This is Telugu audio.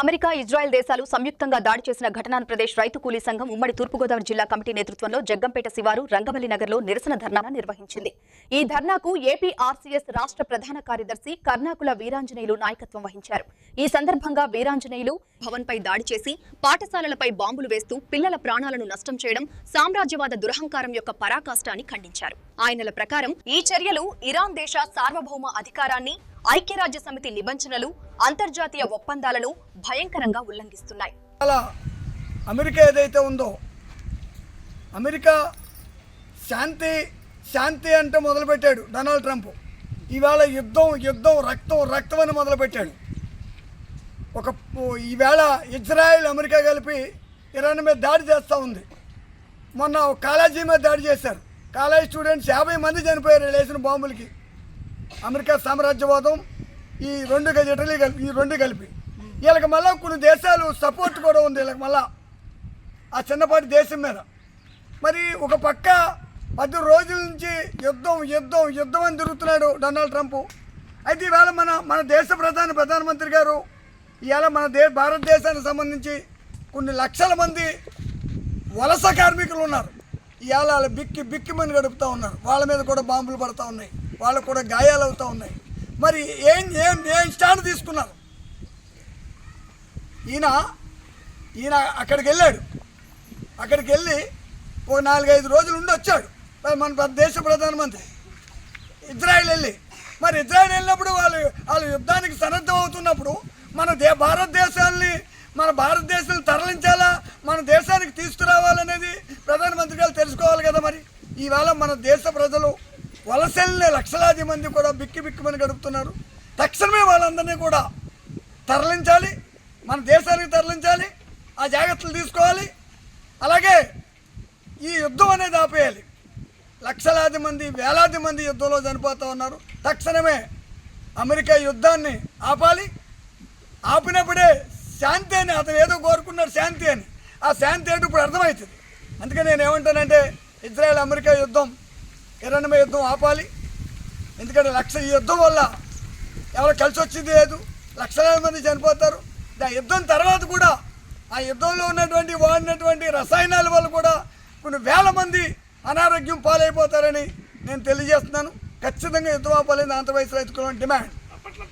అమెరికా, ఇజ్రాయెల్ దేశాలు సంయుక్తంగా దాడి చేసిన ఘటనాను ప్రదేశ్ రైతు కూలీ సంఘం ఉమ్మడి తూర్పుగోదావరి జిల్లా కమిటీ నేతృత్వంలో జగ్గంపేట శివారు రంగవల్లి నగర్లో నిరసన ధర్నా నిర్వహించింది. ఈ ధర్నాకు ఏపీ ఆర్సీఎస్ రాష్ట్ర ప్రధాన కార్యదర్శి కర్ణాకుల వీరాంజనేయులు నాయకత్వం వహించారు. ఈ సందర్భంగా వీరాంజనేయులు భవన్పై దాడి చేసి పాఠశాలలపై బాంబులు వేస్తూ పిల్లల ప్రాణాలను నష్టం చేయడం సామ్రాజ్యవాద దురహంకారం యొక్క పరాకాష్ట అని ఖండించారు. ఆయనల ప్రకారం ఈ చర్యలు ఇరాన్ దేశ సార్వభౌమ అధికారాన్ని, ఐక్యరాజ్య సమితి నిబంధనలు, అంతర్జాతీయ ఒప్పందాలను భయంకరంగా ఉల్లంఘిస్తున్నాయి. అమెరికా ఏదైతే ఉందో, అమెరికా శాంతి అంటే మొదలుపెట్టాడు డొనాల్డ్ ట్రంప్. ఈవేళ యుద్ధం రక్తం అని మొదలుపెట్టాడు. ఈవేళ ఇజ్రాయెల్, అమెరికా కలిపి ఇరాన్ మీద దాడి చేస్తూ ఉంది. మొన్న కాలేజీ మీద దాడి చేశారు. కాలేజ్ స్టూడెంట్స్ 50 మంది చనిపోయారు వేసిన బాంబులకి. అమెరికా సామ్రాజ్యవాదం, ఈ రెండు కలిపి వీళ్ళకి మళ్ళీ కొన్ని దేశాలు సపోర్ట్ కూడా ఉంది. వీళ్ళకి మళ్ళా ఆ చిన్నపాటి దేశం మీద. మరి ఒక పక్క 10 రోజుల నుంచి యుద్ధం అని తిరుగుతున్నాడు డొనాల్డ్ ట్రంప్. అయితే ఈవేళ మన దేశ ప్రధానమంత్రి గారు ఇవాళ మన భారతదేశానికి సంబంధించి కొన్ని లక్షల మంది వలస కార్మికులు ఉన్నారు. ఇవాళ వాళ్ళు బిక్కిమని గడుపుతూ ఉన్నారు. వాళ్ళ మీద కూడా బాంబులు పడుతూ ఉన్నాయి, వాళ్ళకు కూడా గాయాలు అవుతూ ఉన్నాయి. మరి ఏం స్టాండ్ తీసుకున్నారు? ఈయన అక్కడికి వెళ్ళాడు. అక్కడికి వెళ్ళి ఒక 4-5 రోజులు ఉండి వచ్చాడు మన దేశ ప్రధానమంత్రి. ఇజ్రాయెల్ మరి ఇజ్రాయెల్ వెళ్ళినప్పుడు వాళ్ళు యుద్ధానికి సన్నద్ధం అవుతున్నప్పుడు మన భారతదేశాన్ని తరలించాలా, మన దేశానికి తీసుకురావాలనేది ప్రధానమంత్రి గారు తెలుసుకోవాలి కదా. మరి ఈవేళ మన దేశ ప్రజలు వలసల్ని లక్షలాది మంది కూడా బిక్కిమని గడుపుతున్నారు. తక్షణమే వాళ్ళందరినీ కూడా తరలించాలి, మన దేశానికి తరలించాలి, ఆ జాగ్రత్తలు తీసుకోవాలి. అలాగే ఈ యుద్ధం అనేది ఆపేయాలి. లక్షలాది మంది, వేలాది మంది యుద్ధంలో చనిపోతూ ఉన్నారు. తక్షణమే అమెరికా యుద్ధాన్ని ఆపాలి. ఆపినప్పుడే శాంతి అని, అతను ఏదో కోరుకున్నాడు శాంతి అని, ఆ శాంతి ఏంటో ఇప్పుడు అర్థమవుతుంది. అందుకని నేను ఏమంటానంటే ఇజ్రాయెల్ అమెరికా యుద్ధం, ఇరాన్ మీద యుద్ధం ఆపాలి. ఎందుకంటే ఈ యుద్ధం వల్ల ఎవరు కలిసి వచ్చింది లేదు, లక్షలాది మంది చనిపోతారు. ఆ యుద్ధం తర్వాత కూడా ఆ యుద్ధంలో వాడినటువంటి రసాయనాల వల్ల కూడా కొన్ని వేల మంది అనారోగ్యం పాలైపోతారని నేను తెలియజేస్తున్నాను. ఖచ్చితంగా యుద్ధం ఆపాలని ఆంధ్రప్రదేశ్ రైతు డిమాండ్.